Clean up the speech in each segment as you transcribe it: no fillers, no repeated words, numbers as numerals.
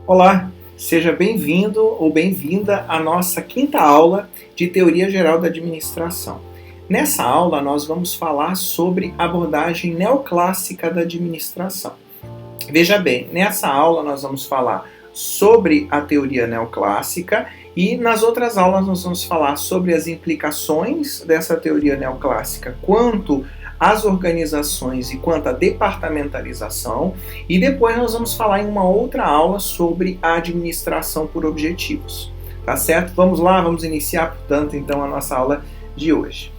Olá, seja bem-vindo ou bem-vinda à nossa quinta aula de Teoria Geral da Administração. Nessa aula, nós vamos falar sobre a abordagem neoclássica da administração. Veja bem, nessa aula nós vamos falar sobre a teoria neoclássica e nas outras aulas nós vamos falar sobre as implicações dessa teoria neoclássica quanto às organizações e quanto à departamentalização, e depois nós vamos falar em uma outra aula sobre a administração por objetivos. Tá certo? Vamos lá, vamos iniciar, portanto, então a nossa aula de hoje.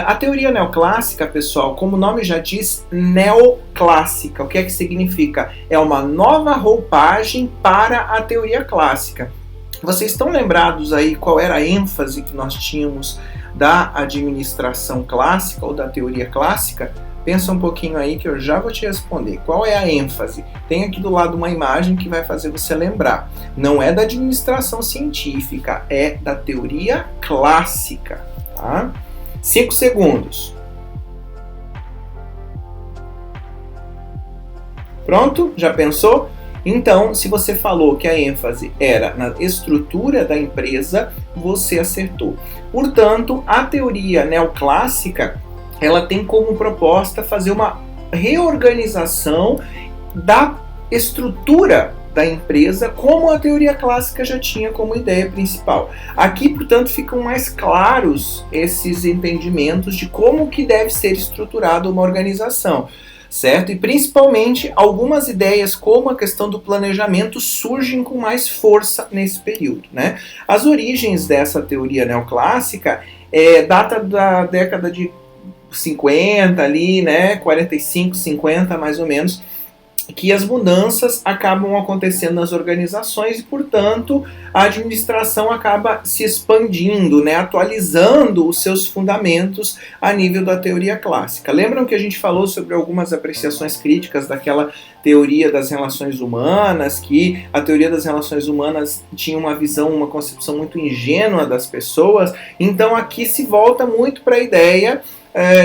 A teoria neoclássica, pessoal, como o nome já diz, neoclássica. O que é que significa? É uma nova roupagem para a teoria clássica. Vocês estão lembrados aí qual era a ênfase que nós tínhamos da administração clássica ou da teoria clássica? Pensa um pouquinho aí que eu já vou te responder. Qual é a ênfase? Tem aqui do lado uma imagem que vai fazer você lembrar. Não é da administração científica, é da teoria clássica. Tá? 5 segundos. Pronto? Já pensou? Então, se você falou que a ênfase era na estrutura da empresa, você acertou. Portanto, a teoria neoclássica, ela tem como proposta fazer uma reorganização da estrutura da empresa, como a teoria clássica já tinha como ideia principal. Aqui, portanto, ficam mais claros esses entendimentos de como que deve ser estruturada uma organização. Certo? E principalmente algumas ideias como a questão do planejamento surgem com mais força nesse período, né? As origens dessa teoria neoclássica data da década de 50 ali, né? 45, 50 mais ou menos, que as mudanças acabam acontecendo nas organizações e, portanto, a administração acaba se expandindo, né, atualizando os seus fundamentos a nível da teoria clássica. Lembram que a gente falou sobre algumas apreciações críticas daquela teoria das relações humanas, que a teoria das relações humanas tinha uma visão, uma concepção muito ingênua das pessoas? Então aqui se volta muito para a ideia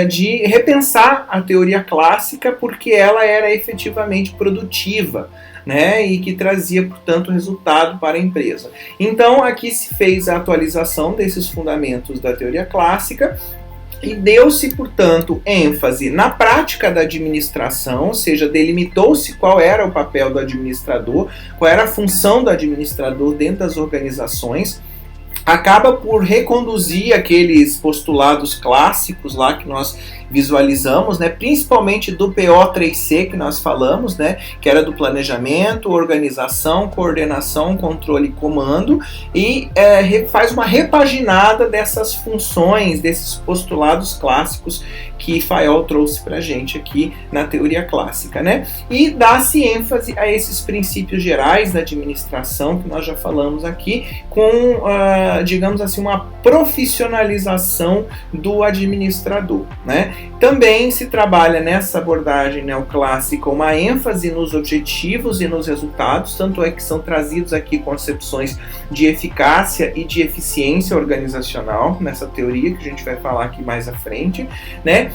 de repensar a teoria clássica porque ela era efetivamente produtiva, né, e que trazia, portanto, resultado para a empresa. Então, aqui se fez a atualização desses fundamentos da teoria clássica e deu-se, portanto, ênfase na prática da administração, ou seja, delimitou-se qual era o papel do administrador, qual era a função do administrador dentro das organizações. Acaba por reconduzir aqueles postulados clássicos lá que nós visualizamos, né, principalmente do PO3C que nós falamos, né, que era do planejamento, organização, coordenação, controle e comando, e faz uma repaginada dessas funções, desses postulados clássicos que Fayol trouxe para a gente aqui na teoria clássica, né? E dá-se ênfase a esses princípios gerais da administração que nós já falamos aqui, com, digamos assim, uma profissionalização do administrador, né? Também se trabalha nessa abordagem neoclássica uma ênfase nos objetivos e nos resultados, tanto é que são trazidos aqui concepções de eficácia e de eficiência organizacional nessa teoria que a gente vai falar aqui mais à frente, né?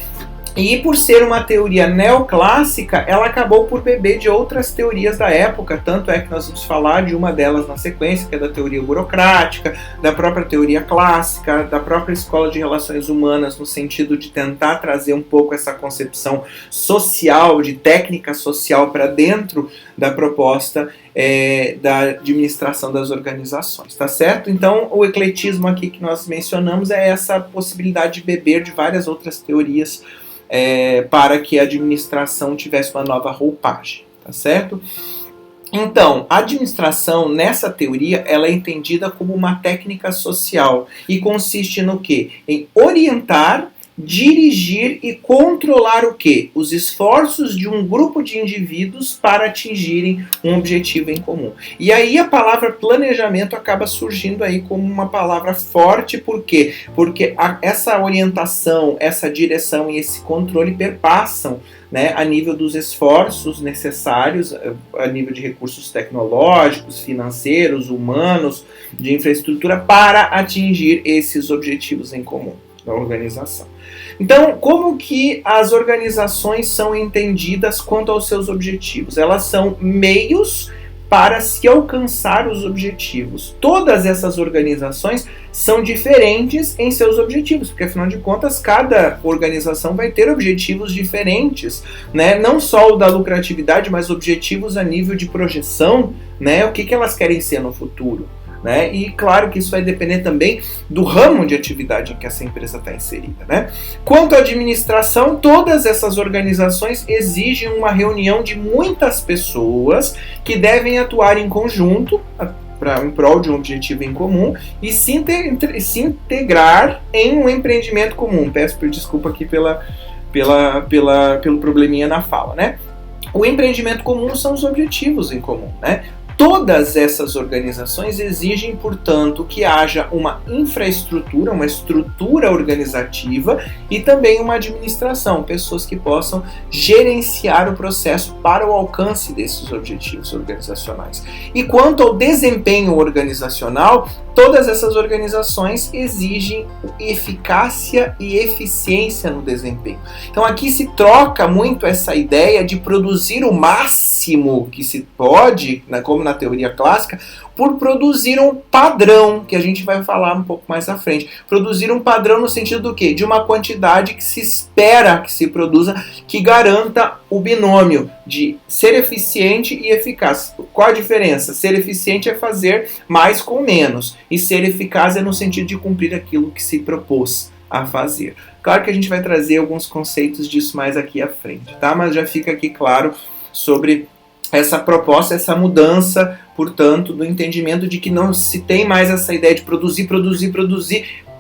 E por ser uma teoria neoclássica, ela acabou por beber de outras teorias da época, tanto é que nós vamos falar de uma delas na sequência, que é da teoria burocrática, da própria teoria clássica, da própria escola de relações humanas, no sentido de tentar trazer um pouco essa concepção social, de técnica social para dentro da proposta da administração das organizações, tá certo? Então, o ecletismo aqui que nós mencionamos é essa possibilidade de beber de várias outras teorias para que a administração tivesse uma nova roupagem, tá certo? Então, a administração, nessa teoria, ela é entendida como uma técnica social e consiste no quê? Em orientar, dirigir e controlar o quê? Os esforços de um grupo de indivíduos para atingirem um objetivo em comum. E aí a palavra planejamento acaba surgindo aí como uma palavra forte, por quê? Porque essa orientação, essa direção e esse controle perpassam, né, a nível dos esforços necessários, a nível de recursos tecnológicos, financeiros, humanos, de infraestrutura, para atingir esses objetivos em comum da organização. Então, como que as organizações são entendidas quanto aos seus objetivos? Elas são meios para se alcançar os objetivos. Todas essas organizações são diferentes em seus objetivos, porque afinal de contas cada organização vai ter objetivos diferentes, né? Não só o da lucratividade, mas objetivos a nível de projeção, né? O que elas querem ser no futuro. Né? E claro que isso vai depender também do ramo de atividade em que essa empresa está inserida. Né? Quanto à administração, todas essas organizações exigem uma reunião de muitas pessoas que devem atuar em conjunto em prol de um objetivo em comum e se integrar em um empreendimento comum. Peço desculpa aqui pelo probleminha na fala. Né? O empreendimento comum são os objetivos em comum. Né? Todas essas organizações exigem, portanto, que haja uma infraestrutura, uma estrutura organizativa e também uma administração, pessoas que possam gerenciar o processo para o alcance desses objetivos organizacionais. E quanto ao desempenho organizacional, todas essas organizações exigem eficácia e eficiência no desempenho. Então aqui se troca muito essa ideia de produzir o máximo que se pode, como na teoria clássica, por produzir um padrão, que a gente vai falar um pouco mais à frente. Produzir um padrão no sentido do quê? De uma quantidade que se espera que se produza, que garanta o binômio de ser eficiente e eficaz. Qual a diferença? Ser eficiente é fazer mais com menos, e ser eficaz é no sentido de cumprir aquilo que se propôs a fazer. Claro que a gente vai trazer alguns conceitos disso mais aqui à frente, tá? Mas já fica aqui claro sobre essa proposta, essa mudança, portanto, do entendimento de que não se tem mais essa ideia de produzir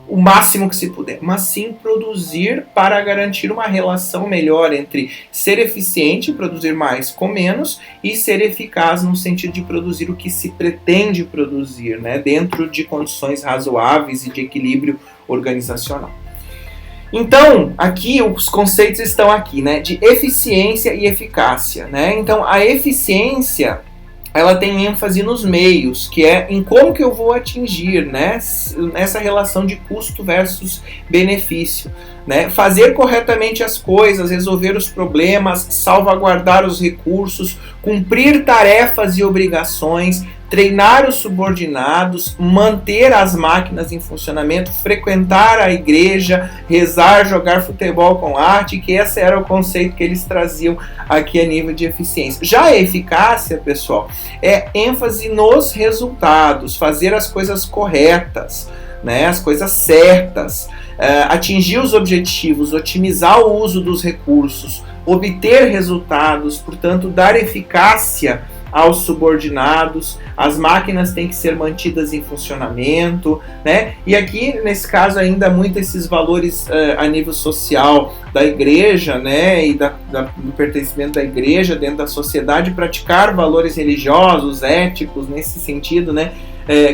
o máximo que se puder, mas sim produzir para garantir uma relação melhor entre ser eficiente, produzir mais com menos, e ser eficaz no sentido de produzir o que se pretende produzir, né, dentro de condições razoáveis e de equilíbrio organizacional. Então, aqui os conceitos estão aqui, né, de eficiência e eficácia, né? Então, a eficiência, ela tem ênfase nos meios, que é em como que eu vou atingir, né, essa relação de custo versus benefício, né? Fazer corretamente as coisas, resolver os problemas, salvaguardar os recursos, cumprir tarefas e obrigações, treinar os subordinados, manter as máquinas em funcionamento, frequentar a igreja, rezar, jogar futebol com arte, que esse era o conceito que eles traziam aqui a nível de eficiência. Já a eficácia, pessoal, é ênfase nos resultados, fazer as coisas corretas, né, as coisas certas, atingir os objetivos, otimizar o uso dos recursos, obter resultados, portanto, dar eficácia aos subordinados, as máquinas têm que ser mantidas em funcionamento, né? E aqui, nesse caso, ainda muito esses valores a nível social da igreja, né? E do pertencimento da igreja dentro da sociedade, praticar valores religiosos, éticos, nesse sentido, né?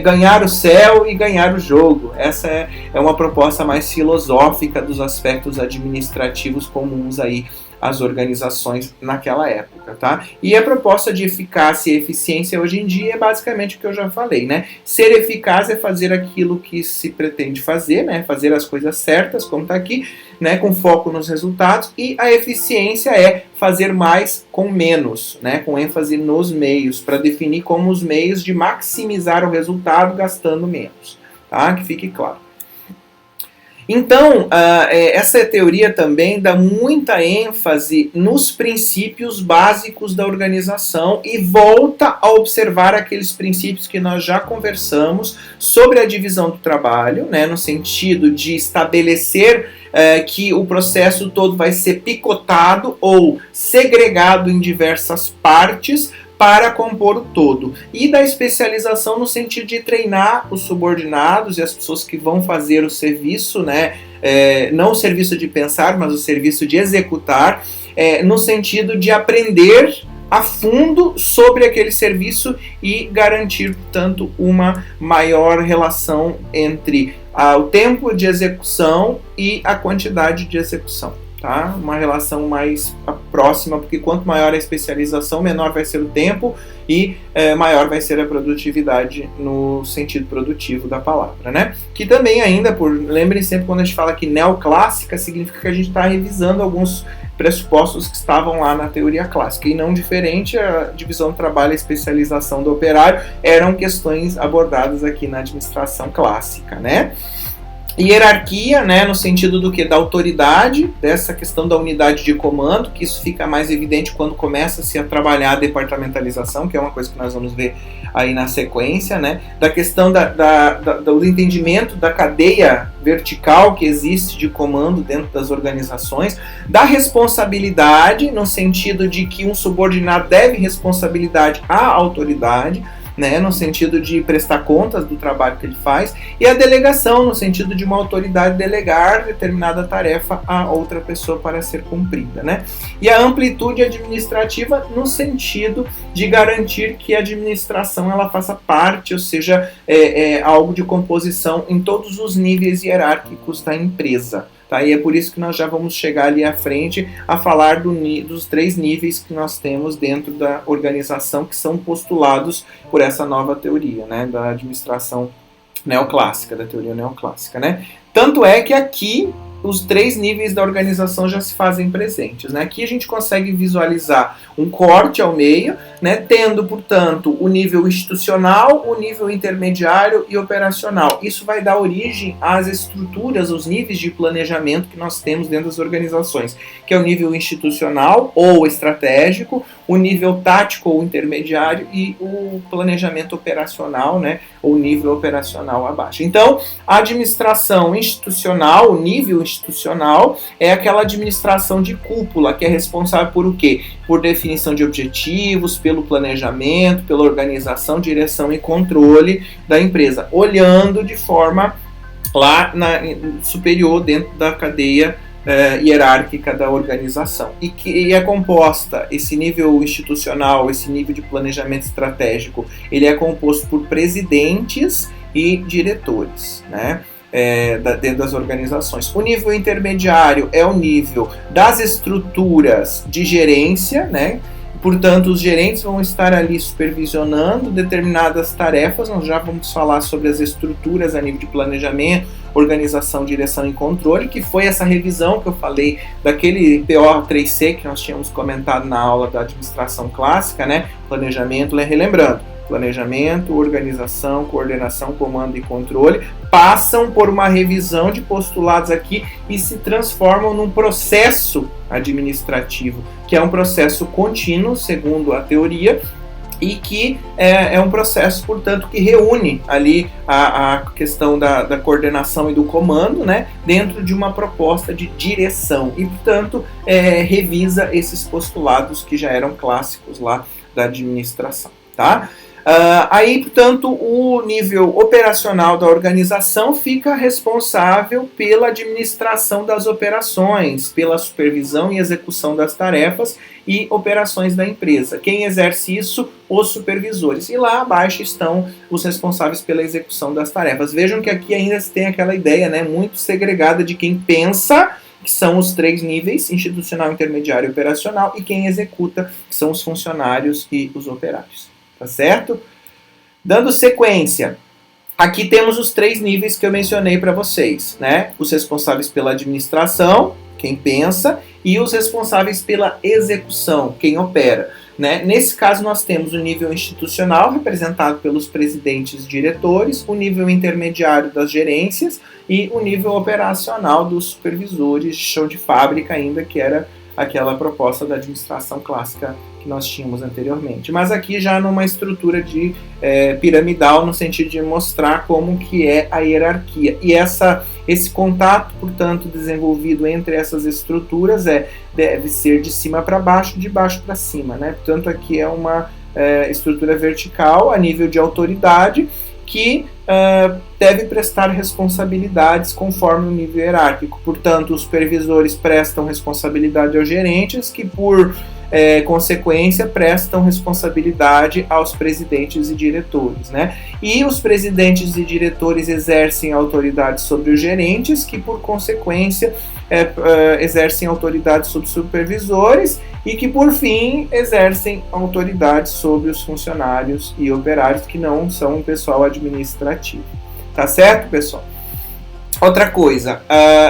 Ganhar o céu e ganhar o jogo. Essa é uma proposta mais filosófica dos aspectos administrativos comuns aí às organizações naquela época, tá? E a proposta de eficácia e eficiência hoje em dia é basicamente o que eu já falei, né? Ser eficaz é fazer aquilo que se pretende fazer, né? Fazer as coisas certas, como está aqui, né? Com foco nos resultados, e a eficiência é fazer mais com menos, né? Com ênfase nos meios, para definir como os meios de maximizar o resultado gastando menos, tá? Que fique claro. Então, essa teoria também dá muita ênfase nos princípios básicos da organização e volta a observar aqueles princípios que nós já conversamos sobre a divisão do trabalho, né, no sentido de estabelecer que o processo todo vai ser picotado ou segregado em diversas partes para compor o todo. E da especialização no sentido de treinar os subordinados e as pessoas que vão fazer o serviço, né? Não o serviço de pensar, mas o serviço de executar, no sentido de aprender a fundo sobre aquele serviço e garantir, portanto, uma maior relação entre o tempo de execução e a quantidade de execução. Tá? Uma relação mais próxima, porque quanto maior a especialização, menor vai ser o tempo e maior vai ser a produtividade no sentido produtivo da palavra, né? Que também ainda, lembrem sempre quando a gente fala que neoclássica, significa que a gente está revisando alguns pressupostos que estavam lá na teoria clássica. E não diferente, a divisão do trabalho e a especialização do operário eram questões abordadas aqui na administração clássica, né? Hierarquia, né, no sentido do que? Da autoridade, dessa questão da unidade de comando, que isso fica mais evidente quando começa-se a trabalhar a departamentalização, que é uma coisa que nós vamos ver aí na sequência, né, da questão do entendimento da cadeia vertical que existe de comando dentro das organizações, da responsabilidade, no sentido de que um subordinado deve responsabilidade à autoridade, né, no sentido de prestar contas do trabalho que ele faz, e a delegação, no sentido de uma autoridade delegar determinada tarefa a outra pessoa para ser cumprida, né? E a amplitude administrativa no sentido de garantir que a administração ela faça parte, ou seja, algo de composição em todos os níveis hierárquicos da empresa. Tá? E é por isso que nós já vamos chegar ali à frente a falar dos 3 níveis que nós temos dentro da organização, que são postulados por essa nova teoria, né, da administração neoclássica, da teoria neoclássica, né? Tanto é que aqui os 3 níveis da organização já se fazem presentes, né? Aqui a gente consegue visualizar um corte ao meio, né? Tendo, portanto, o nível institucional, o nível intermediário e operacional. Isso vai dar origem às estruturas, aos níveis de planejamento que nós temos dentro das organizações, que é o nível institucional ou estratégico, o nível tático ou intermediário e o planejamento operacional, né? Ou nível operacional abaixo. Então, a administração institucional, o nível institucional, é aquela administração de cúpula, que é responsável por o quê? Por definição de objetivos, pelo planejamento, pela organização, direção e controle da empresa, olhando de forma lá superior dentro da cadeia hierárquica da organização. E que é composta, esse nível institucional, esse nível de planejamento estratégico, ele é composto por presidentes e diretores, né? Dentro das organizações. O nível intermediário é o nível das estruturas de gerência, né? Portanto, os gerentes vão estar ali supervisionando determinadas tarefas. Nós já vamos falar sobre as estruturas a nível de planejamento, organização, direção e controle, que foi essa revisão que eu falei daquele PO3C que nós tínhamos comentado na aula da administração clássica, né? Planejamento, relembrando, planejamento, organização, coordenação, comando e controle passam por uma revisão de postulados aqui e se transformam num processo administrativo, que é um processo contínuo, segundo a teoria, e que é um processo, portanto, que reúne ali a questão da coordenação e do comando, né, dentro de uma proposta de direção e, portanto, revisa esses postulados que já eram clássicos lá da administração, tá? Aí, portanto, o nível operacional da organização fica responsável pela administração das operações, pela supervisão e execução das tarefas e operações da empresa. Quem exerce isso? Os supervisores. E lá abaixo estão os responsáveis pela execução das tarefas. Vejam que aqui ainda se tem aquela ideia, né, muito segregada de quem pensa, que são os 3 níveis, institucional, intermediário e operacional, e quem executa, que são os funcionários e os operários. Tá certo? Dando sequência, aqui temos os 3 níveis que eu mencionei para vocês, né? Os responsáveis pela administração, quem pensa, e os responsáveis pela execução, quem opera, né? Nesse caso, nós temos o nível institucional, representado pelos presidentes e diretores, o nível intermediário das gerências e o nível operacional dos supervisores de chão de fábrica, ainda que era aquela proposta da administração clássica que nós tínhamos anteriormente. Mas aqui já numa estrutura de piramidal, no sentido de mostrar como que é a hierarquia. E esse contato, portanto, desenvolvido entre essas estruturas deve ser de cima para baixo, de baixo para cima, né? Portanto, aqui é uma estrutura vertical a nível de autoridade que deve prestar responsabilidades conforme o nível hierárquico. Portanto, os supervisores prestam responsabilidade aos gerentes, que por consequência prestam responsabilidade aos presidentes e diretores, né? E os presidentes e diretores exercem autoridade sobre os gerentes, que por consequência exercem autoridade sobre os supervisores e que por fim exercem autoridade sobre os funcionários e operários, que não são o pessoal administrativo. Tá certo, pessoal? Outra coisa,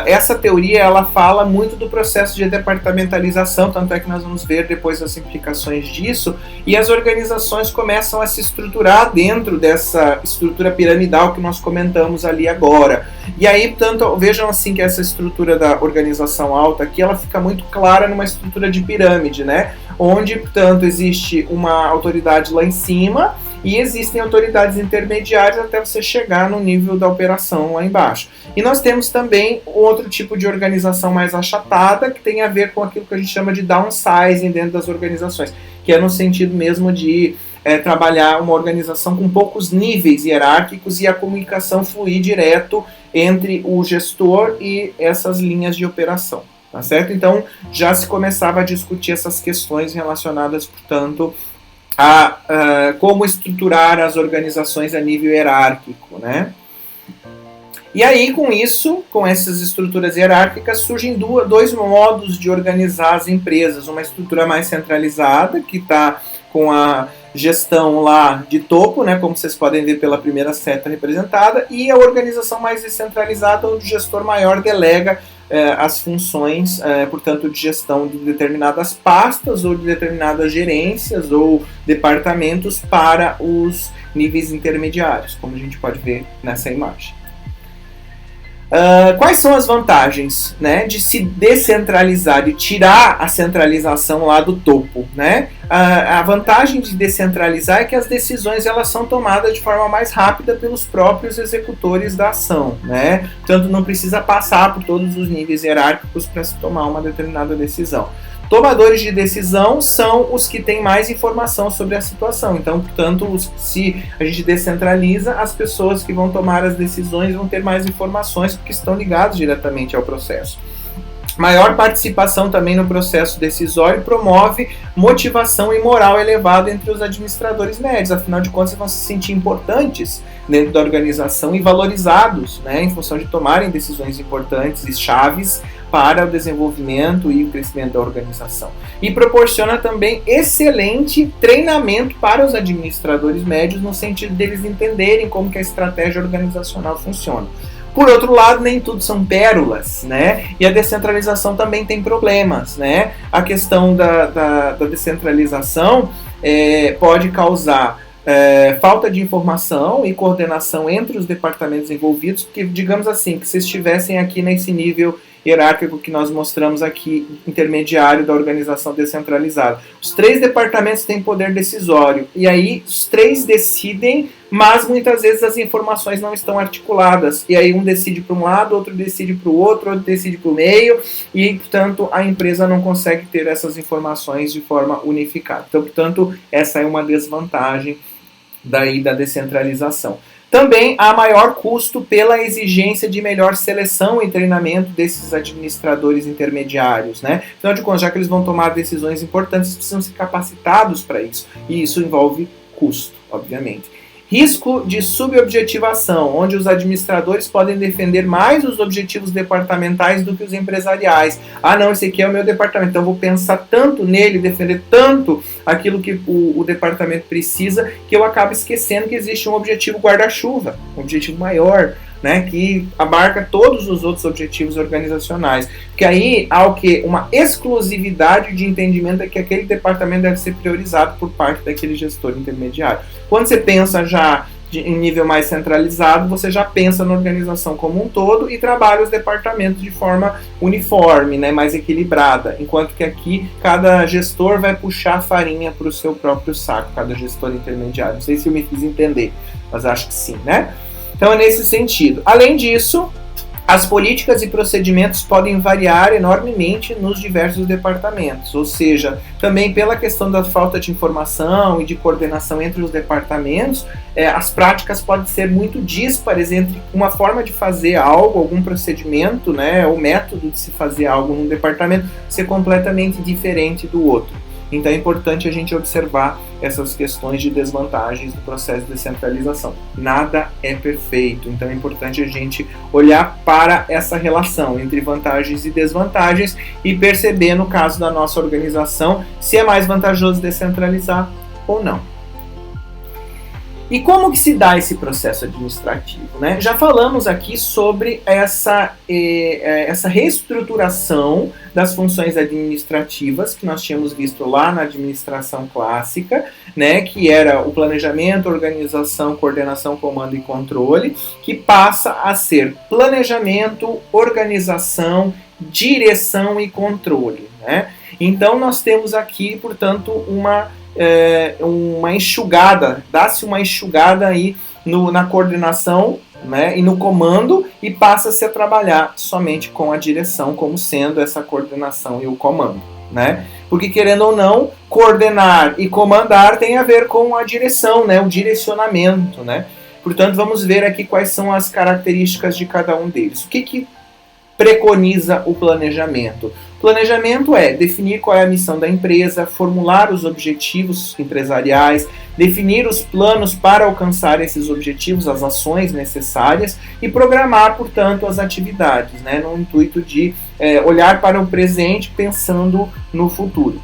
essa teoria ela fala muito do processo de departamentalização, tanto é que nós vamos ver depois as implicações disso, e as organizações começam a se estruturar dentro dessa estrutura piramidal que nós comentamos ali agora. E aí, portanto, vejam assim que essa estrutura da organização alta aqui, ela fica muito clara numa estrutura de pirâmide, né? Onde, portanto, existe uma autoridade lá em cima, e existem autoridades intermediárias até você chegar no nível da operação lá embaixo. E nós temos também outro tipo de organização mais achatada, que tem a ver com aquilo que a gente chama de downsizing dentro das organizações, que é no sentido mesmo de trabalhar uma organização com poucos níveis hierárquicos e a comunicação fluir direto entre o gestor e essas linhas de operação. Tá certo? Então, já se começava a discutir essas questões relacionadas, portanto, a como estruturar as organizações a nível hierárquico, né? E aí, com isso, com essas estruturas hierárquicas, surgem dois modos de organizar as empresas. Uma estrutura mais centralizada, que está com a gestão lá de topo, né, como vocês podem ver pela primeira seta representada, e a organização mais descentralizada, onde o gestor maior delega as funções, portanto, de gestão de determinadas pastas ou de determinadas gerências ou departamentos para os níveis intermediários, como a gente pode ver nessa imagem. Quais são as vantagens, né, de se descentralizar, de tirar a centralização lá do topo, né? A vantagem de descentralizar é que as decisões elas são tomadas de forma mais rápida pelos próprios executores da ação, né? Portanto, não precisa passar por todos os níveis hierárquicos para se tomar uma determinada decisão. Tomadores de decisão são os que têm mais informação sobre a situação. Então, portanto, se a gente descentraliza, as pessoas que vão tomar as decisões vão ter mais informações porque estão ligadas diretamente ao processo. Maior participação também no processo decisório promove motivação e moral elevada entre os administradores médios. Afinal de contas, eles vão se sentir importantes dentro da organização e valorizados, né, em função de tomarem decisões importantes e chaves para o desenvolvimento e o crescimento da organização. E proporciona também excelente treinamento para os administradores médios, no sentido deles entenderem como que a estratégia organizacional funciona. Por outro lado, nem tudo são pérolas, né? E a descentralização também tem problemas, né? A questão da descentralização pode causar falta de informação e coordenação entre os departamentos envolvidos, porque, digamos assim, que se estivessem aqui nesse nível hierárquico que nós mostramos aqui, intermediário da organização descentralizada. Os 3 departamentos têm poder decisório, e aí os 3 decidem, mas muitas vezes as informações não estão articuladas, e aí um decide para um lado, outro decide para o outro decide para o meio, e portanto a empresa não consegue ter essas informações de forma unificada. Então, portanto, essa é uma desvantagem daí da descentralização. Também há maior custo pela exigência de melhor seleção e treinamento desses administradores intermediários, né? Afinal de contas, já que eles vão tomar decisões importantes, eles precisam ser capacitados para isso. E isso envolve custo, obviamente. Risco de subobjetivação, onde os administradores podem defender mais os objetivos departamentais do que os empresariais. Ah, não, esse aqui é o meu departamento, então eu vou pensar tanto nele, defender tanto aquilo que o departamento precisa, que eu acabo esquecendo que existe um objetivo guarda-chuva, um objetivo maior, né, que abarca todos os outros objetivos organizacionais. Porque aí há o quê? Uma exclusividade de entendimento de que aquele departamento deve ser priorizado por parte daquele gestor intermediário. Quando você pensa já em nível mais centralizado, você já pensa na organização como um todo e trabalha os departamentos de forma uniforme, né, mais equilibrada, enquanto que aqui cada gestor vai puxar a farinha para o seu próprio saco, cada gestor intermediário. Não sei se eu me fiz entender, mas acho que sim, né? Então é nesse sentido. Além disso, as políticas e procedimentos podem variar enormemente nos diversos departamentos, ou seja, também pela questão da falta de informação e de coordenação entre os departamentos, as práticas podem ser muito díspares entre uma forma de fazer algo, algum procedimento, né, ou método de se fazer algo num departamento ser completamente diferente do outro. Então é importante a gente observar essas questões de desvantagens do processo de descentralização. Nada é perfeito, então é importante a gente olhar para essa relação entre vantagens e desvantagens e perceber, no caso da nossa organização, se é mais vantajoso descentralizar ou não. E como que se dá esse processo administrativo, né? Já falamos aqui sobre essa reestruturação das funções administrativas que nós tínhamos visto lá na administração clássica, né? Que era o planejamento, organização, coordenação, comando e controle, que passa a ser planejamento, organização, direção e controle, né? Então nós temos aqui, portanto, uma enxugada, dá-se uma enxugada aí na coordenação, né, e no comando, e passa-se a trabalhar somente com a direção como sendo essa coordenação e o comando, né? Porque, querendo ou não, coordenar e comandar tem a ver com a direção, né, o direcionamento, né? Portanto, vamos ver aqui quais são as características de cada um deles. O que preconiza o planejamento? Planejamento é definir qual é a missão da empresa, formular os objetivos empresariais, definir os planos para alcançar esses objetivos, as ações necessárias e programar, portanto, as atividades, né, no intuito de olhar para o presente pensando no futuro,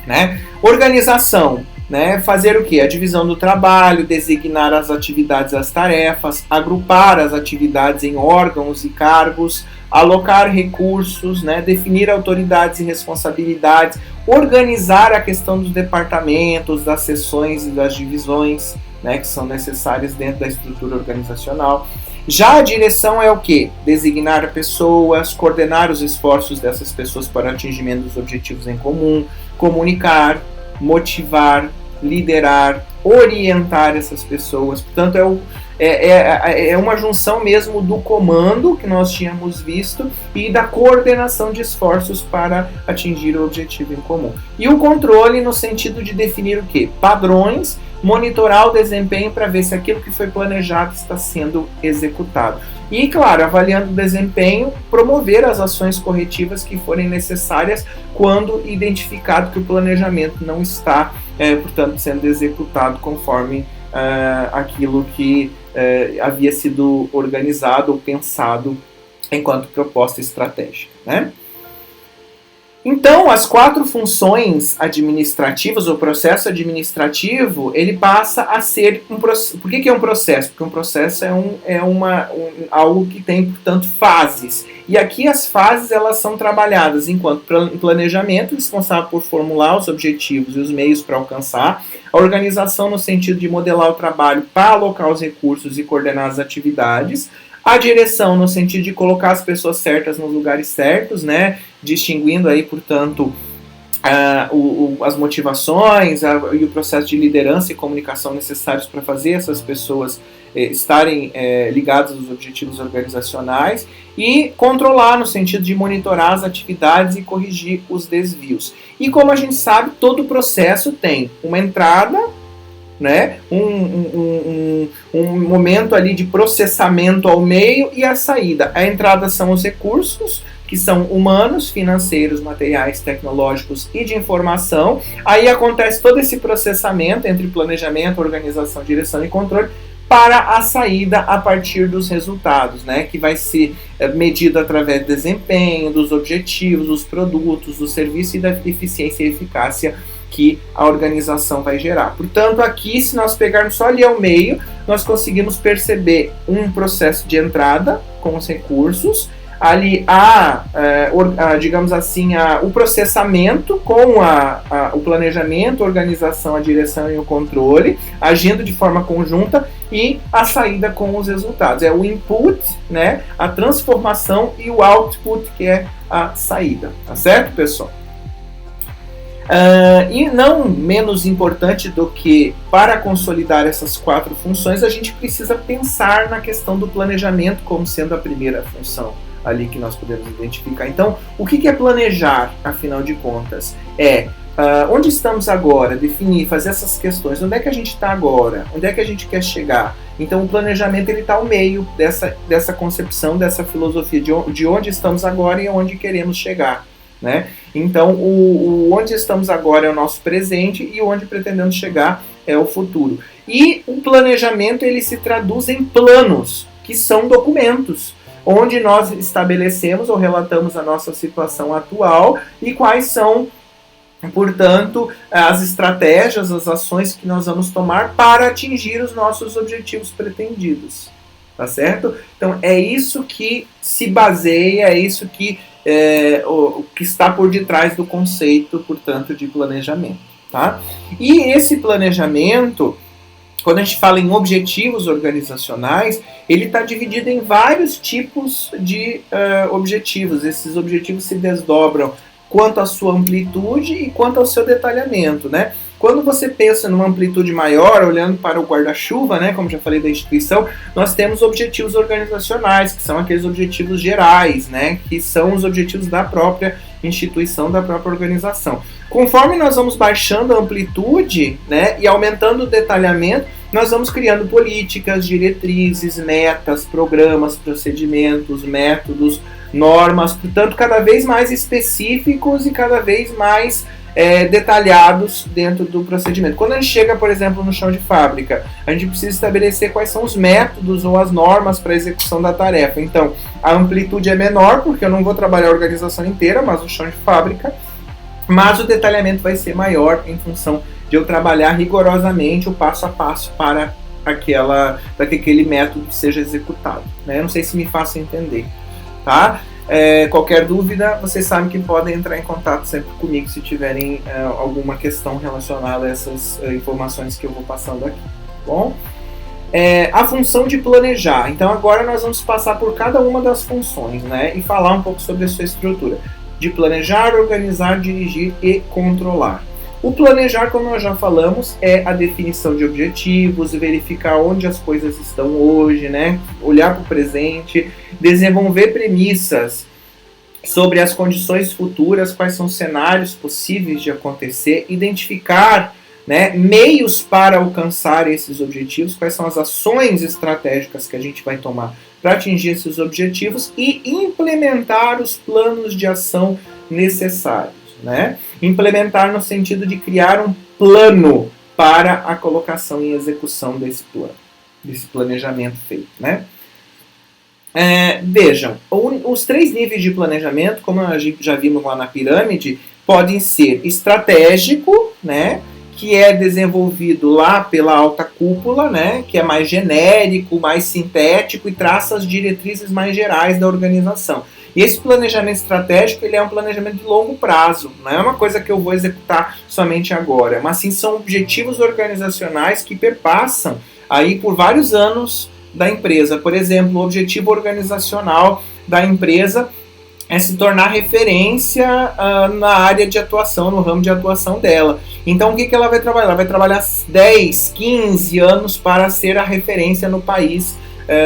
né? Organização, né, fazer o quê? A divisão do trabalho, designar as atividades, as tarefas, agrupar as atividades em órgãos e cargos, alocar recursos, né, definir autoridades e responsabilidades, organizar a questão dos departamentos, das seções e das divisões, né, que são necessárias dentro da estrutura organizacional. Já a direção é o quê? Designar pessoas, coordenar os esforços dessas pessoas para o atingimento dos objetivos em comum, comunicar, motivar, liderar, orientar essas pessoas. Portanto, é uma junção mesmo do comando que nós tínhamos visto e da coordenação de esforços para atingir o objetivo em comum. E o controle no sentido de definir o quê? Padrões, monitorar o desempenho para ver se aquilo que foi planejado está sendo executado. E, claro, avaliando o desempenho, promover as ações corretivas que forem necessárias quando identificado que o planejamento não está, portanto, sendo executado conforme aquilo que havia sido organizado ou pensado enquanto proposta estratégica, né? Então, as 4 funções administrativas, o processo administrativo, ele passa a ser um processo. Por que é um processo? Porque um processo é algo que tem, portanto, fases. E aqui as fases elas são trabalhadas enquanto planejamento, responsável por formular os objetivos e os meios para alcançar, a organização no sentido de modelar o trabalho para alocar os recursos e coordenar as atividades, a direção no sentido de colocar as pessoas certas nos lugares certos, né? Distinguindo aí, portanto, as motivações e o processo de liderança e comunicação necessários para fazer essas pessoas estarem ligadas aos objetivos organizacionais, e controlar no sentido de monitorar as atividades e corrigir os desvios. E como a gente sabe, todo o processo tem uma entrada, né, um momento ali de processamento ao meio e a saída. A entrada são os recursos, que são humanos, financeiros, materiais, tecnológicos e de informação. Aí acontece todo esse processamento entre planejamento, organização, direção e controle para a saída a partir dos resultados, né, que vai ser medido através do desempenho, dos objetivos, dos produtos, do serviço e da eficiência e eficácia que a organização vai gerar. Portanto, aqui, se nós pegarmos só ali ao meio, nós conseguimos perceber um processo de entrada com os recursos, ali digamos assim, o processamento com o planejamento, a organização, a direção e o controle, agindo de forma conjunta, e a saída com os resultados. É o input, né, a transformação, e o output, que é a saída. Tá certo, pessoal? E não menos importante do que para consolidar essas 4 funções, a gente precisa pensar na questão do planejamento como sendo a primeira função ali que nós podemos identificar. Então, o que é planejar, afinal de contas? Onde estamos agora, definir, fazer essas questões. Onde é que a gente está agora? Onde é que a gente quer chegar? Então, o planejamento está ao meio dessa concepção, dessa filosofia de onde estamos agora e onde queremos chegar, né? Então, o onde estamos agora é o nosso presente e onde pretendemos chegar é o futuro. E o planejamento ele se traduz em planos, que são documentos, onde nós estabelecemos ou relatamos a nossa situação atual e quais são portanto, as estratégias, as ações que nós vamos tomar para atingir os nossos objetivos pretendidos. Tá certo? Então, é isso que se baseia, é isso que, o que está por detrás do conceito, portanto, de planejamento. Tá? E esse planejamento, quando a gente fala em objetivos organizacionais, ele está dividido em vários tipos de objetivos. Esses objetivos se desdobram quanto à sua amplitude e quanto ao seu detalhamento, né? Quando você pensa numa amplitude maior, olhando para o guarda-chuva, né, como já falei da instituição, nós temos objetivos organizacionais, que são aqueles objetivos gerais, né, que são os objetivos da própria instituição, da própria organização. Conforme nós vamos baixando a amplitude, né, e aumentando o detalhamento, nós vamos criando políticas, diretrizes, metas, programas, procedimentos, métodos, normas, portanto, cada vez mais específicos e cada vez mais detalhados dentro do procedimento. Quando a gente chega, por exemplo, no chão de fábrica, a gente precisa estabelecer quais são os métodos ou as normas para a execução da tarefa. Então, a amplitude é menor, porque eu não vou trabalhar a organização inteira, mas no chão de fábrica, mas o detalhamento vai ser maior em função de eu trabalhar rigorosamente o passo a passo para que aquele método seja executado. Né? Eu não sei se me faço entender. Tá? Qualquer dúvida, vocês sabem que podem entrar em contato sempre comigo se tiverem alguma questão relacionada a essas informações que eu vou passando aqui. Bom? A função de planejar. Então agora nós vamos passar por cada uma das funções, né, e falar um pouco sobre a sua estrutura. De planejar, organizar, dirigir e controlar. O planejar, como nós já falamos, é a definição de objetivos, verificar onde as coisas estão hoje, né? Olhar para o presente, desenvolver premissas sobre as condições futuras, quais são os cenários possíveis de acontecer, identificar, né, meios para alcançar esses objetivos, quais são as ações estratégicas que a gente vai tomar para atingir esses objetivos e implementar os planos de ação necessários. Né? Implementar no sentido de criar um plano para a colocação em execução desse plano, desse planejamento feito. Né? Vejam, os 3 níveis de planejamento, como já vimos lá na pirâmide, podem ser estratégico, né, que é desenvolvido lá pela alta cúpula, né, que é mais genérico, mais sintético e traça as diretrizes mais gerais da organização. E esse planejamento estratégico, ele é um planejamento de longo prazo, não é uma coisa que eu vou executar somente agora, mas sim são objetivos organizacionais que perpassam aí por vários anos da empresa. Por exemplo, o objetivo organizacional da empresa é se tornar referência na área de atuação, no ramo de atuação dela. Então, o que ela vai trabalhar? Ela vai trabalhar 10, 15 anos para ser a referência no país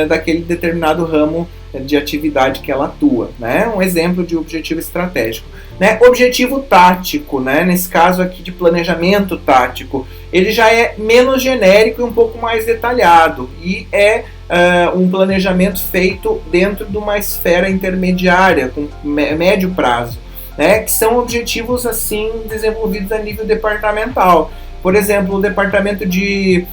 daquele determinado ramo de atividade que ela atua, né? Um exemplo de objetivo estratégico. Né? Objetivo tático, né? Nesse caso aqui de planejamento tático, ele já é menos genérico e um pouco mais detalhado, e é um planejamento feito dentro de uma esfera intermediária, com médio prazo, né? Que são objetivos assim desenvolvidos a nível departamental. Por exemplo, o departamento de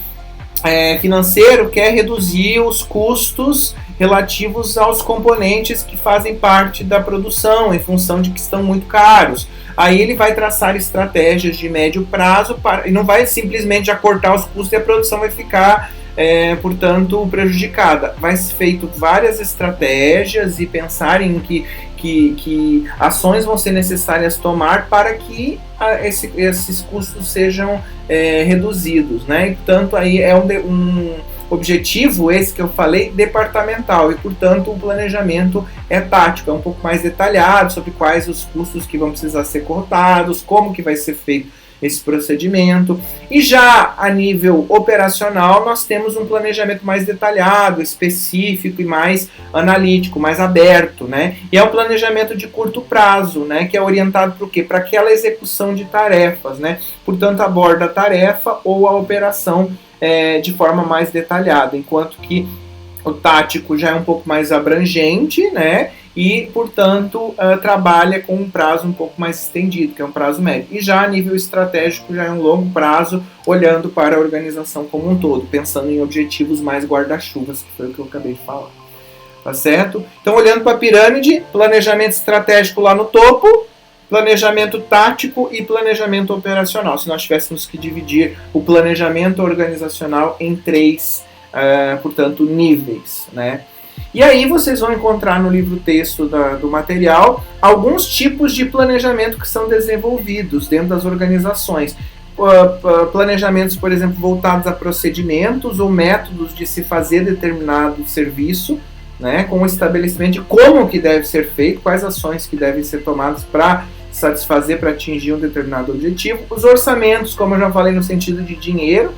financeiro quer reduzir os custos relativos aos componentes que fazem parte da produção, em função de que estão muito caros. Aí ele vai traçar estratégias de médio prazo e não vai simplesmente já cortar os custos e a produção vai ficar, portanto, prejudicada. Vai ser feito várias estratégias e pensar em que ações vão ser necessárias tomar para que esses custos sejam reduzidos, né? E, portanto, aí é um objetivo, esse que eu falei, departamental, e portanto o planejamento é tático, é um pouco mais detalhado sobre quais os custos que vão precisar ser cortados, como que vai ser feito esse procedimento. E já a nível operacional nós temos um planejamento mais detalhado, específico e mais analítico, mais aberto, né? E é um planejamento de curto prazo, né? Que é orientado para o quê? Para aquela execução de tarefas, né? Portanto, aborda a tarefa ou a operação de forma mais detalhada, enquanto que o tático já é um pouco mais abrangente, né? E, portanto, trabalha com um prazo um pouco mais estendido, que é um prazo médio. E já a nível estratégico já é um longo prazo, olhando para a organização como um todo, pensando em objetivos mais guarda-chuvas, que foi o que eu acabei de falar. Tá certo? Então, olhando para a pirâmide, planejamento estratégico lá no topo, planejamento tático e planejamento operacional, se nós tivéssemos que dividir o planejamento organizacional em três, portanto, níveis, né? E aí vocês vão encontrar no livro-texto do material alguns tipos de planejamento que são desenvolvidos dentro das organizações. Planejamentos, por exemplo, voltados a procedimentos ou métodos de se fazer determinado serviço, né, com o estabelecimento de como que deve ser feito, quais ações que devem ser tomadas para satisfazer, para atingir um determinado objetivo. Os orçamentos, como eu já falei, no sentido de dinheiro,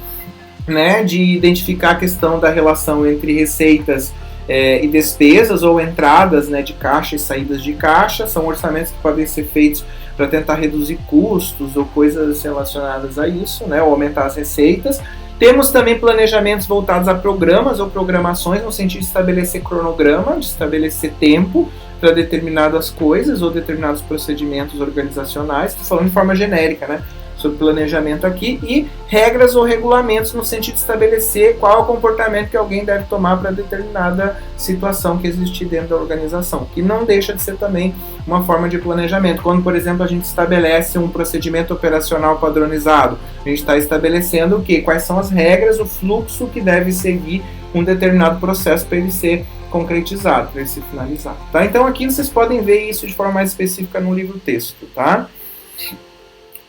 né, de identificar a questão da relação entre receitas e despesas ou entradas, né, de caixa e saídas de caixa. São orçamentos que podem ser feitos para tentar reduzir custos ou coisas relacionadas a isso, né, ou aumentar as receitas. Temos também planejamentos voltados a programas ou programações, no sentido de estabelecer cronograma, de estabelecer tempo para determinadas coisas ou determinados procedimentos organizacionais. Estou falando de forma genérica, né, sobre planejamento aqui. E regras ou regulamentos, no sentido de estabelecer qual é o comportamento que alguém deve tomar para determinada situação que existe dentro da organização, que não deixa de ser também uma forma de planejamento. Quando, por exemplo, a gente estabelece um procedimento operacional padronizado, a gente está estabelecendo o quê? Quais são as regras, o fluxo que deve seguir um determinado processo para ele ser concretizado, para ele ser finalizado. Tá? Então aqui vocês podem ver isso de forma mais específica no livro-texto. Tá?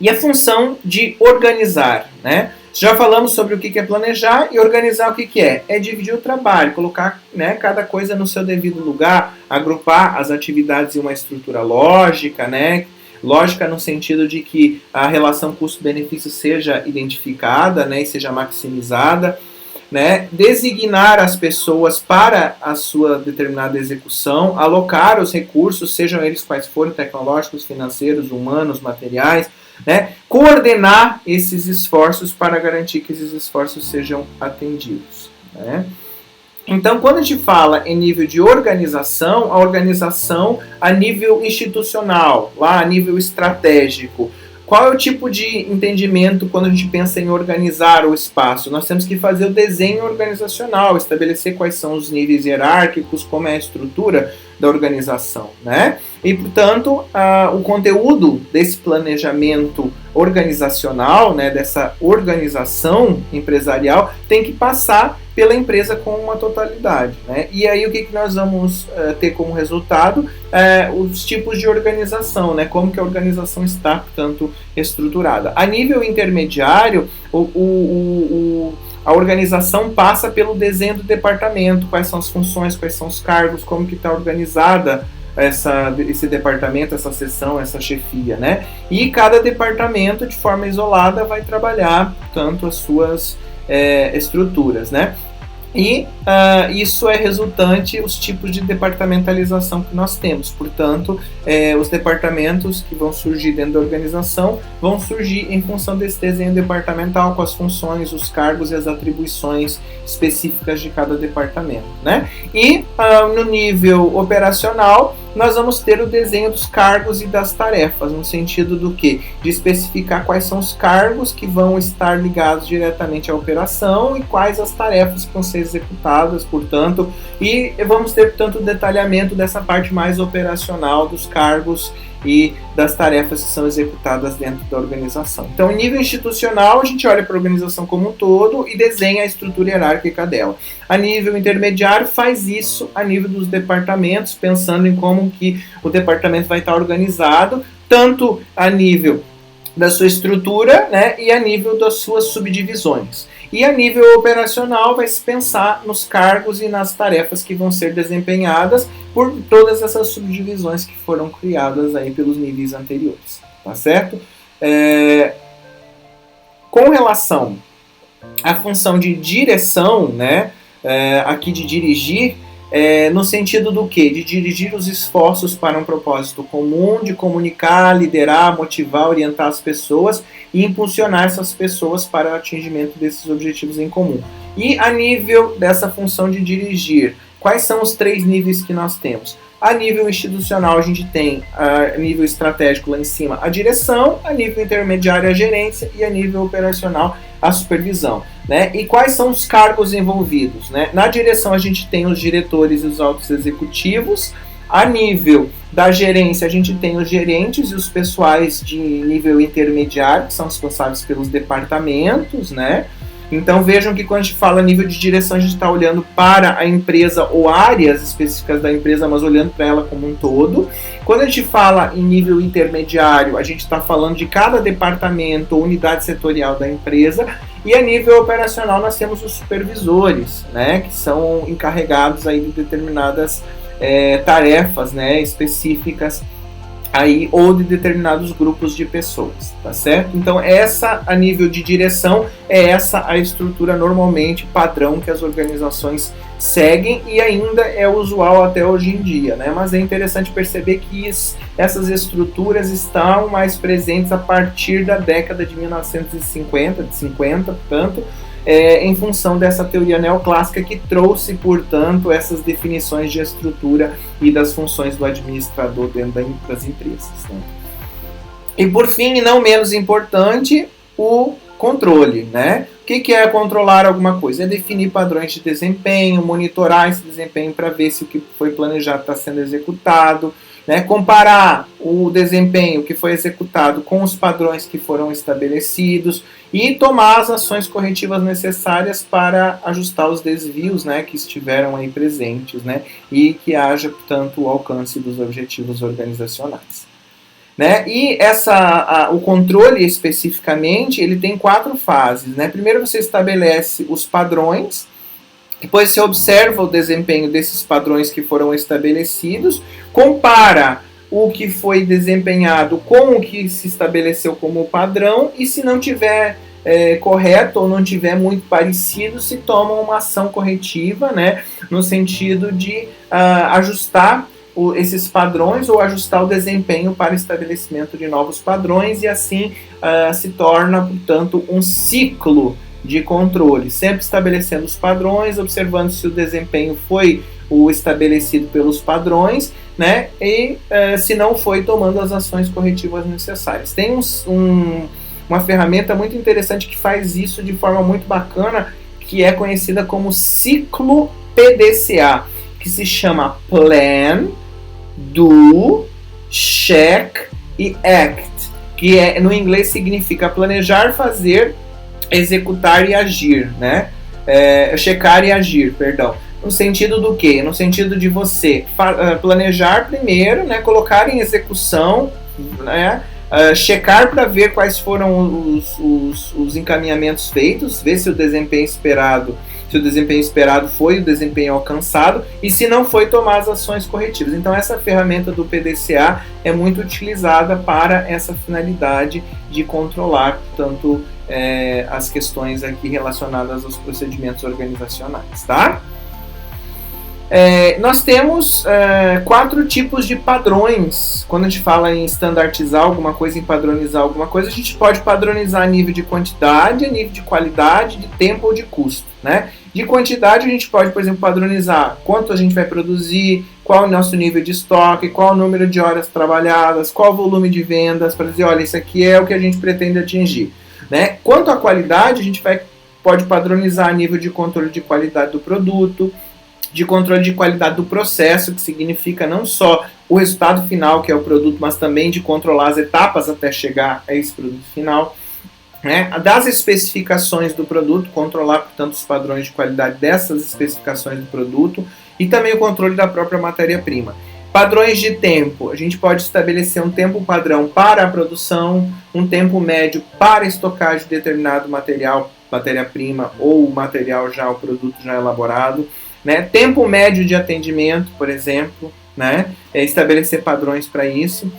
E a função de organizar, né? Já falamos sobre o que é planejar, e organizar o que é? É dividir o trabalho, colocar, né, cada coisa no seu devido lugar, agrupar as atividades em uma estrutura lógica, né? Lógica no sentido de que a relação custo-benefício seja identificada, né, e seja maximizada, né? Designar as pessoas para a sua determinada execução, alocar os recursos, sejam eles quais forem, tecnológicos, financeiros, humanos, materiais, né? Coordenar esses esforços para garantir que esses esforços sejam atendidos, né? Então, quando a gente fala em nível de organização, a organização a nível institucional, lá a nível estratégico, qual é o tipo de entendimento quando a gente pensa em organizar o espaço? Nós temos que fazer o desenho organizacional, estabelecer quais são os níveis hierárquicos, como é a estrutura da organização, né? E, portanto, o conteúdo desse planejamento organizacional, né, dessa organização empresarial, tem que passar pela empresa com uma totalidade, né? E aí o que nós vamos ter como resultado? Os tipos de organização, né? Como que a organização está, portanto, estruturada. A nível intermediário, a organização passa pelo desenho do departamento, quais são as funções, quais são os cargos, como que está organizada esse departamento, essa seção, essa chefia, né? E cada departamento, de forma isolada, vai trabalhar, portanto, as suas estruturas, né? E isso é resultante os tipos de departamentalização que nós temos. Portanto, os departamentos que vão surgir dentro da organização vão surgir em função desse desenho departamental, com as funções, os cargos e as atribuições específicas de cada departamento, né? E no nível operacional, nós vamos ter o desenho dos cargos e das tarefas, no sentido do quê? De especificar quais são os cargos que vão estar ligados diretamente à operação e quais as tarefas que vão ser executadas, portanto, e vamos ter, portanto, o detalhamento dessa parte mais operacional dos cargos e das tarefas que são executadas dentro da organização. Então, em nível institucional, a gente olha para a organização como um todo e desenha a estrutura hierárquica dela. A nível intermediário, faz isso a nível dos departamentos, pensando em como que o departamento vai estar organizado, tanto a nível da sua estrutura, né, e a nível das suas subdivisões. E a nível operacional vai se pensar nos cargos e nas tarefas que vão ser desempenhadas por todas essas subdivisões que foram criadas aí pelos níveis anteriores, tá certo? Com relação à função de direção, né, aqui de dirigir, no sentido do quê? De dirigir os esforços para um propósito comum, de comunicar, liderar, motivar, orientar as pessoas e impulsionar essas pessoas para o atingimento desses objetivos em comum. E a nível dessa função de dirigir, quais são os 3 níveis que nós temos? A nível institucional, a gente tem a nível estratégico lá em cima a direção, a nível intermediário a gerência e a nível operacional a supervisão, né? E quais são os cargos envolvidos, né? Na direção a gente tem os diretores e os altos executivos, A nível da gerência, a gente tem os gerentes e os pessoais de nível intermediário, que são responsáveis pelos departamentos, né? Então vejam que quando a gente fala nível de direção, a gente está olhando para a empresa ou áreas específicas da empresa, mas olhando para ela como um todo. Quando a gente fala em nível intermediário, a gente está falando de cada departamento ou unidade setorial da empresa. E a nível operacional nós temos os supervisores, né, que são encarregados aí de determinadas tarefas, né, específicas aí, ou de determinados grupos de pessoas, tá certo? Então essa, a nível de direção, é essa a estrutura normalmente padrão que as organizações seguem e ainda é usual até hoje em dia, né? Mas é interessante perceber que essas estruturas estão mais presentes a partir da década de 1950, de 50, portanto, em função dessa teoria neoclássica que trouxe, portanto, essas definições de estrutura e das funções do administrador dentro das empresas, né? E por fim, e não menos importante, o controle, né? O que é controlar alguma coisa? É definir padrões de desempenho, monitorar esse desempenho para ver se o que foi planejado está sendo executado, né? Comparar o desempenho que foi executado com os padrões que foram estabelecidos e tomar as ações corretivas necessárias para ajustar os desvios, né, que estiveram aí presentes, né, e que haja, portanto, o alcance dos objetivos organizacionais, né? E o controle especificamente, ele tem 4 fases, né? Primeiro você estabelece os padrões, depois você observa o desempenho desses padrões que foram estabelecidos, compara o que foi desempenhado com o que se estabeleceu como padrão, e se não tiver correto ou não tiver muito parecido, se toma uma ação corretiva, né, no sentido de ajustar esses padrões ou ajustar o desempenho para estabelecimento de novos padrões, e assim se torna, portanto, um ciclo de controle, sempre estabelecendo os padrões, observando se o desempenho foi o estabelecido pelos padrões, né, e se não foi, tomando as ações corretivas necessárias. Tem uma ferramenta muito interessante que faz isso de forma muito bacana, que é conhecida como ciclo PDCA, que se chama Plan, Do, Check e Act, que no inglês significa planejar, fazer, executar e agir, né? Checar e agir, perdão. No sentido do quê? No sentido de você planejar primeiro, né? Colocar em execução, né? Checar para ver quais foram os encaminhamentos feitos, ver se o desempenho esperado foi o desempenho alcançado, e se não foi, tomar as ações corretivas. Então essa ferramenta do PDCA é muito utilizada para essa finalidade de controlar, portanto, as questões aqui relacionadas aos procedimentos organizacionais, tá? Nós temos 4 tipos de padrões. Quando a gente fala em standardizar alguma coisa, em padronizar alguma coisa, a gente pode padronizar a nível de quantidade, a nível de qualidade, de tempo ou de custo, né? De quantidade, a gente pode, por exemplo, padronizar quanto a gente vai produzir, qual é o nosso nível de estoque, qual é o número de horas trabalhadas, qual o volume de vendas, para dizer, olha, isso aqui é o que a gente pretende atingir, né? Quanto à qualidade, a gente pode padronizar a nível de controle de qualidade do produto, de controle de qualidade do processo, que significa não só o resultado final, que é o produto, mas também de controlar as etapas até chegar a esse produto final, né? Das especificações do produto, controlar, portanto, os padrões de qualidade dessas especificações do produto, e também o controle da própria matéria-prima. Padrões de tempo, a gente pode estabelecer um tempo padrão para a produção, um tempo médio para a estocagem de determinado material, matéria-prima ou material já, o produto já elaborado, né? Tempo médio de atendimento, por exemplo, né? Estabelecer padrões para isso.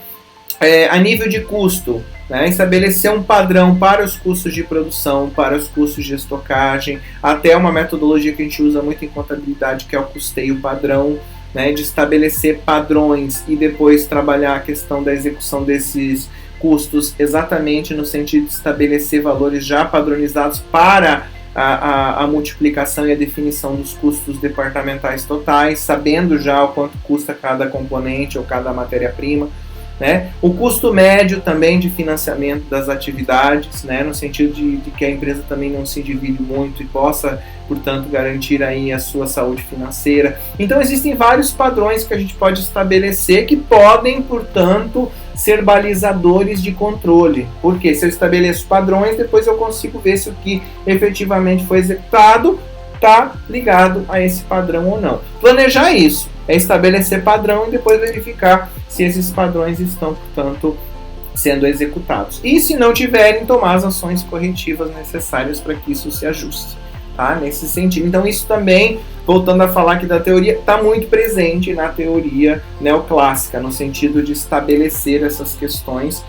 A nível de custo, né? Estabelecer um padrão para os custos de produção, para os custos de estocagem, até uma metodologia que a gente usa muito em contabilidade, que é o custeio padrão, né? De estabelecer padrões e depois trabalhar a questão da execução desses custos exatamente no sentido de estabelecer valores já padronizados para a multiplicação e a definição dos custos departamentais totais, sabendo já o quanto custa cada componente ou cada matéria-prima, né? O custo médio também de financiamento das atividades, né? No sentido de que a empresa também não se endivide muito e possa, portanto, garantir aí a sua saúde financeira. Então existem vários padrões que a gente pode estabelecer que podem, portanto, ser balizadores de controle. Porque se eu estabeleço padrões, depois eu consigo ver se o que efetivamente foi executado está ligado a esse padrão ou não. Planejar isso é estabelecer padrão e depois verificar se esses padrões estão, portanto, sendo executados. E se não tiverem, tomar as ações corretivas necessárias para que isso se ajuste. Tá? Nesse sentido. Então isso também, voltando a falar aqui da teoria, está muito presente na teoria neoclássica, no sentido de estabelecer essas questões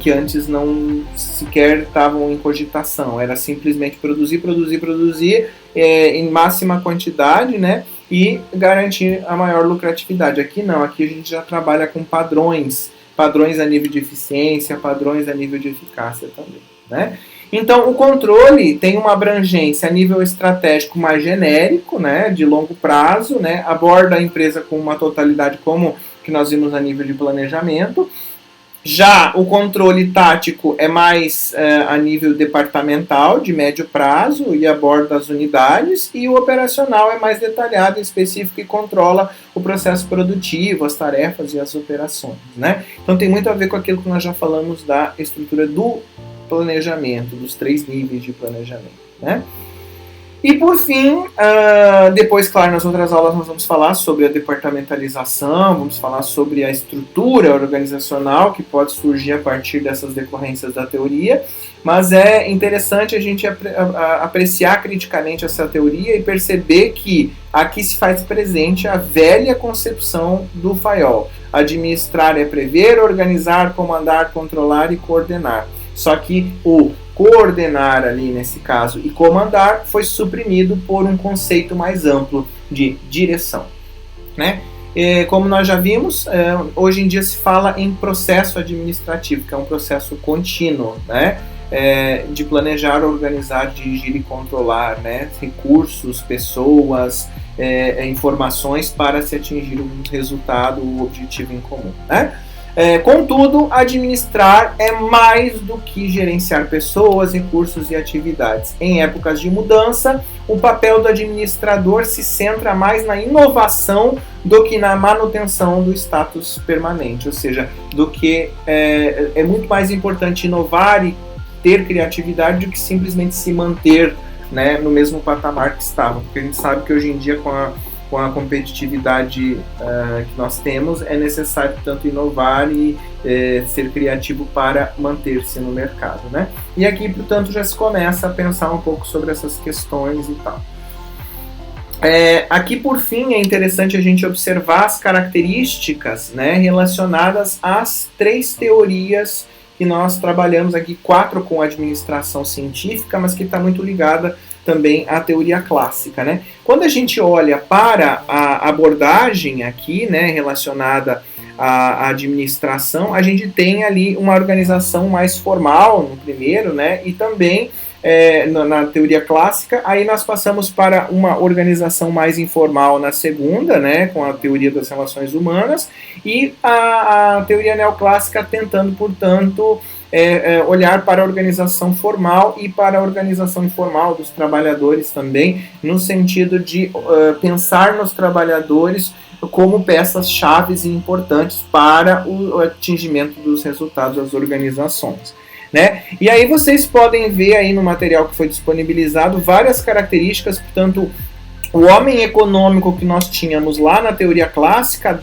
que antes não sequer estavam em cogitação. Era simplesmente produzir em máxima quantidade, né? E garantir a maior lucratividade. Aqui não, aqui a gente já trabalha com padrões a nível de eficiência, padrões a nível de eficácia também, né? Então, o controle tem uma abrangência a nível estratégico mais genérico, né, de longo prazo, né, aborda a empresa com uma totalidade como que nós vimos a nível de planejamento. Já o controle tático é mais a nível departamental, de médio prazo, e aborda as unidades, e o operacional é mais detalhado, específico e controla o processo produtivo, as tarefas e as operações, né? Então tem muito a ver com aquilo que nós já falamos da estrutura do planejamento, dos 3 níveis de planejamento, né? E por fim, depois, claro, nas outras aulas nós vamos falar sobre a departamentalização, vamos falar sobre a estrutura organizacional que pode surgir a partir dessas decorrências da teoria, mas é interessante a gente apreciar criticamente essa teoria e perceber que aqui se faz presente a velha concepção do Fayol. Administrar é prever, organizar, comandar, controlar e coordenar. Só que o coordenar ali nesse caso e comandar foi suprimido por um conceito mais amplo de direção, né? Como nós já vimos, hoje em dia se fala em processo administrativo, que é um processo contínuo, né? De planejar, organizar, dirigir e controlar, né? Recursos, pessoas, informações para se atingir um resultado, um objetivo em comum, né? Contudo, administrar é mais do que gerenciar pessoas, recursos e atividades. Em épocas de mudança, o papel do administrador se centra mais na inovação do que na manutenção do status permanente, ou seja, do que é muito mais importante inovar e ter criatividade do que simplesmente se manter, né, no mesmo patamar que estava, porque a gente sabe que hoje em dia com a competitividade que nós temos, é necessário tanto inovar e ser criativo para manter-se no mercado, né? E aqui, portanto, já se começa a pensar um pouco sobre essas questões e tal. Aqui, por fim, é interessante a gente observar as características, né, relacionadas às 3 teorias que nós trabalhamos aqui, 4 com administração científica, mas que está muito ligada também à teoria clássica, né? Quando a gente olha para a abordagem aqui, né, relacionada à administração, a gente tem ali uma organização mais formal no primeiro, né, e também na teoria clássica, aí nós passamos para uma organização mais informal na segunda, né, com a teoria das relações humanas, e a teoria neoclássica tentando, portanto, olhar para a organização formal e para a organização informal dos trabalhadores também, no sentido de pensar nos trabalhadores como peças-chave e importantes para o atingimento dos resultados das organizações, né? E aí vocês podem ver aí no material que foi disponibilizado várias características, portanto, o homem econômico que nós tínhamos lá na teoria clássica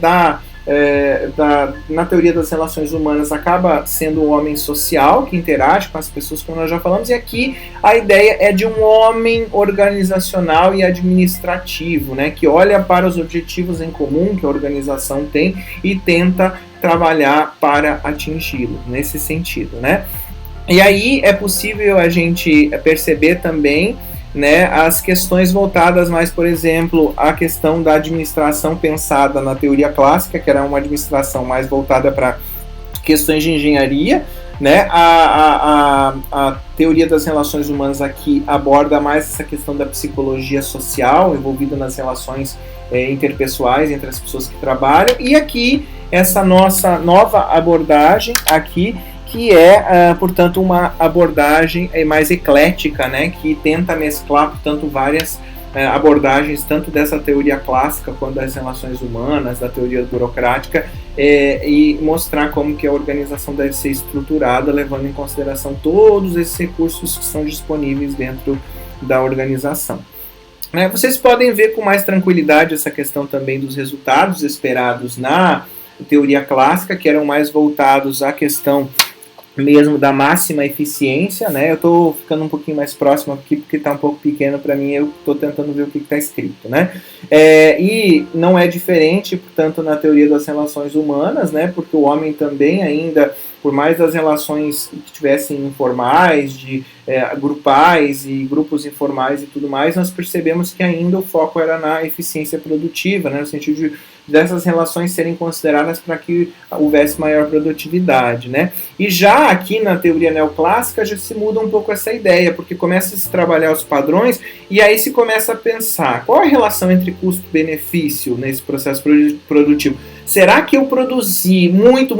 na teoria das relações humanas acaba sendo um homem social que interage com as pessoas, como nós já falamos, e aqui a ideia é de um homem organizacional e administrativo, né, que olha para os objetivos em comum que a organização tem e tenta trabalhar para atingi-los, nesse sentido, né. E aí é possível a gente perceber também, né, as questões voltadas mais, por exemplo, à questão da administração pensada na teoria clássica, que era uma administração mais voltada para questões de engenharia, né? A teoria das relações humanas aqui aborda mais essa questão da psicologia social envolvida nas relações interpessoais entre as pessoas que trabalham, e aqui essa nossa nova abordagem aqui, que é, portanto, uma abordagem mais eclética, né, que tenta mesclar, portanto, várias abordagens, tanto dessa teoria clássica quanto das relações humanas, da teoria burocrática, e mostrar como que a organização deve ser estruturada, levando em consideração todos esses recursos que são disponíveis dentro da organização. Vocês podem ver com mais tranquilidade essa questão também dos resultados esperados na teoria clássica, que eram mais voltados à questão mesmo da máxima eficiência, né? Eu estou ficando um pouquinho mais próximo aqui porque está um pouco pequeno para mim, eu estou tentando ver o que está escrito, né? E não é diferente, portanto, na teoria das relações humanas, né? Porque o homem também ainda, por mais das relações que tivessem informais, grupais e grupos informais e tudo mais, nós percebemos que ainda o foco era na eficiência produtiva, né? No sentido dessas relações serem consideradas para que houvesse maior produtividade, né? E já aqui na teoria neoclássica já se muda um pouco essa ideia, porque começa a se trabalhar os padrões e aí se começa a pensar qual é a relação entre custo-benefício nesse processo produtivo. Será que eu produzi muito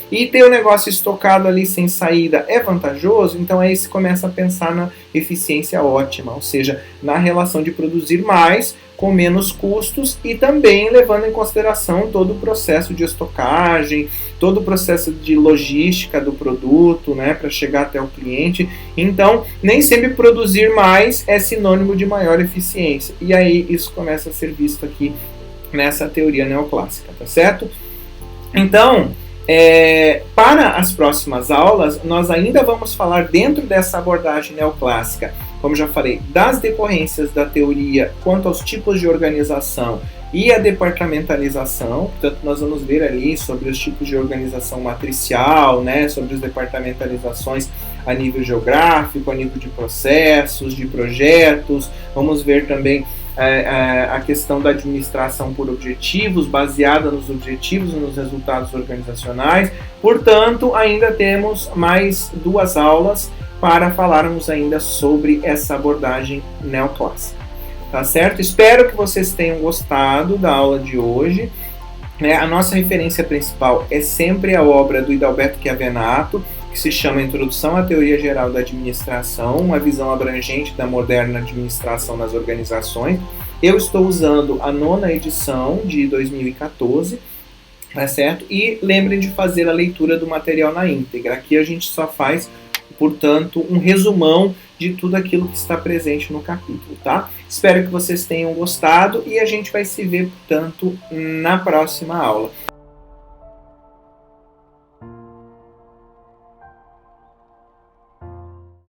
e ter o negócio estocado ali sem saída é vantajoso? Então aí se começa a pensar na eficiência ótima, ou seja, na relação de produzir mais com menos custos e também levando em consideração todo o processo de estocagem, todo o processo de logística do produto, né, para chegar até o cliente. Então, nem sempre produzir mais é sinônimo de maior eficiência. E aí isso começa a ser visto aqui nessa teoria neoclássica, tá certo? Então, para as próximas aulas, nós ainda vamos falar dentro dessa abordagem neoclássica, como já falei, das decorrências da teoria quanto aos tipos de organização e a departamentalização. Portanto, nós vamos ver ali sobre os tipos de organização matricial, né, sobre as departamentalizações a nível geográfico, a nível de processos, de projetos. Vamos ver também a questão da administração por objetivos, baseada nos objetivos e nos resultados organizacionais. Portanto, ainda temos mais 2 aulas para falarmos ainda sobre essa abordagem neoclássica. Tá certo? Espero que vocês tenham gostado da aula de hoje. A nossa referência principal é sempre a obra do Hidalberto Chiavenato, que se chama Introdução à Teoria Geral da Administração, uma visão abrangente da moderna administração nas organizações. Eu estou usando a 9ª edição de 2014, tá certo? E lembrem de fazer a leitura do material na íntegra. Aqui a gente só faz, portanto, um resumão de tudo aquilo que está presente no capítulo, tá? Espero que vocês tenham gostado e a gente vai se ver, portanto, na próxima aula.